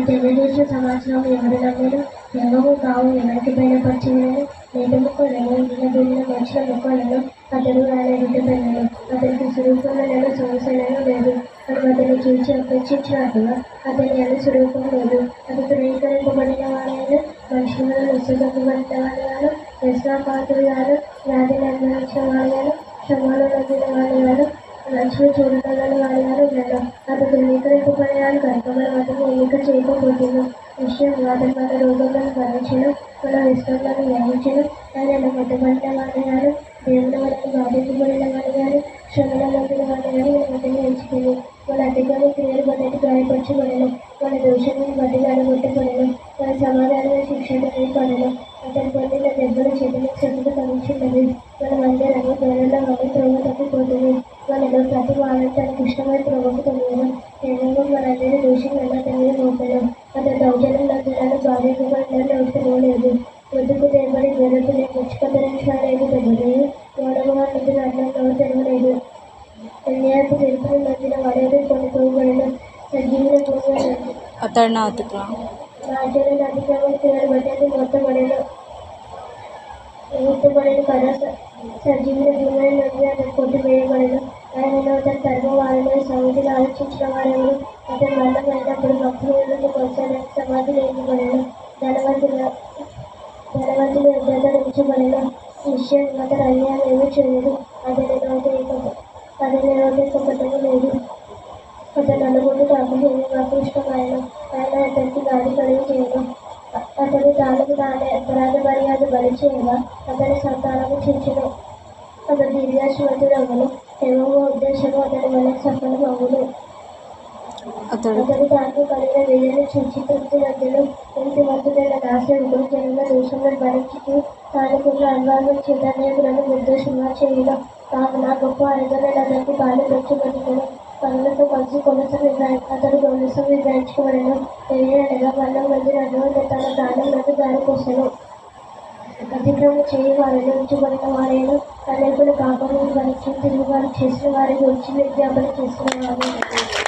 తెలియజేసిన సమాచారం ఎవరి నమ్మను ఎవరు కావు ఎవరికి బయలుపరిచినను నేటి ముక్కలను దినదిన వచ్చిన ముక్కలను అతడు ఆయన విడిపెళ్ళను అతనికి స్వరూపంలో సమస్యలను లేదు మనం అతన్ని చూసి అపేక్షించినట్టుగా అతని అని స్వరూపం లేదు అది ధృవీకరింపబడిన వాడైనా మనుషులను విశ్వసింపబడిన వాడు వ్యసనపాతులు గాను వ్యాధిని అనుభవించిన వాడు గాను శ్రమలు నొందిన వాడు గాను మనుషులు చూడగలని వాడు గాను ఉన్నాడు అతను ధృవీకరింపబడిన కనుక మనం అతన్ని ఎన్నిక చేయకపోతున్నాం విషయం అతను మన రోగులను భరించను మన విశ్వాసాలను గ్రహించను ఆయన మొట్టబడిన వాడు గాను దేవుని వరకు బాధించబడిన వాడు గాను శ్రమల నొందిన వాడు గాను మనం అతన్ని ఎంచుకుంది మన అధికారులు క్రియలు బట్టి గాయపరచబడను మన దోషాలను బట్టి గాయగొట్టబడను మన సమాధానం శిక్షణ పడను అతను పొందిన దెబ్బల చేతులకు చెప్పులు తగ్గించున్నది మన మందిరంలో పేరులో వాడి త్రోవ తప్పిపోతుంది మనలో ప్రతి వారం తనకు ఇష్టమైన త్రోవకు తొమ్మిదను కేవలం మనందరి దోషం ఎలా తెలియదు మోపను అతను దౌర్జన్యం నందులను బాధింపబడిన లేదు పొద్దుకు తేబడి గొర్రెలు ముచ్చుకతరించాలేదు దెబ్బలేదు మూడవ నిధులు అన్నంలో తెరవలేదు అన్యాయపు తెలుపులు నచ్చిన వాడేది కొన్ని పోగలను సజీవుల భూమి అతడు అతిక్రమ రాజ్యాలను అతిక్రమం క్రియలు బట్టి మొత్తబడిన ఎత్తుబడిన కథ సజీవుల భూమి నుండి అతను కొట్టివేయబడను ఆయన అతను ధర్మ వారిని సమితిని ఆలోచించిన వారెవరు అతను మరణం అయినప్పుడు భక్తుల నుండి కొనసాగి సమాధి లేపబడను ధనవంతులు నిర్ధారించబడిన విషయం అతను అన్యాయం ఏమీ చేయలేదు అతని నిరోధించబడము లేదు అతను నలుగురు నాకు ఇష్టమైన ఆయన అతనికి గాలి కలిగి చేయడం అతని తాను తానే అపరాధ మర్యాద బలి చేయగా అతని సంతానము చించను అతను దీర్ఘాశ్వతుడవును ఏమో ఉద్దేశము అతని వల్ల సఫలం అవ్వను అతడు తాను కలిగిన విజయాన్ని చూచి తృప్తి మధ్యలో ఇంటి మధ్యలో నాశకుడు జనంలో దేశంలో భరించుతూ తానుకున్న అనుభవం చైతన్యములను నిర్దోషంగా చేయడం కావున గొప్ప అరగన అతనికి కాళ్ళు తెచ్చుబడుతాను పనులతో కలిసి అతడు కొలసం విభజించుకోవడను తెలియనగా 100 మంది నడువు తన ప్రాణం నుండి దారిపోసను అతిక్రమం చేయి వారిని ఉంచబడిన వారైనా అనేకులు పాపములు భరించి తిరిగి వారు చేసిన వారి గురించి విజ్ఞాపన చేసిన వారు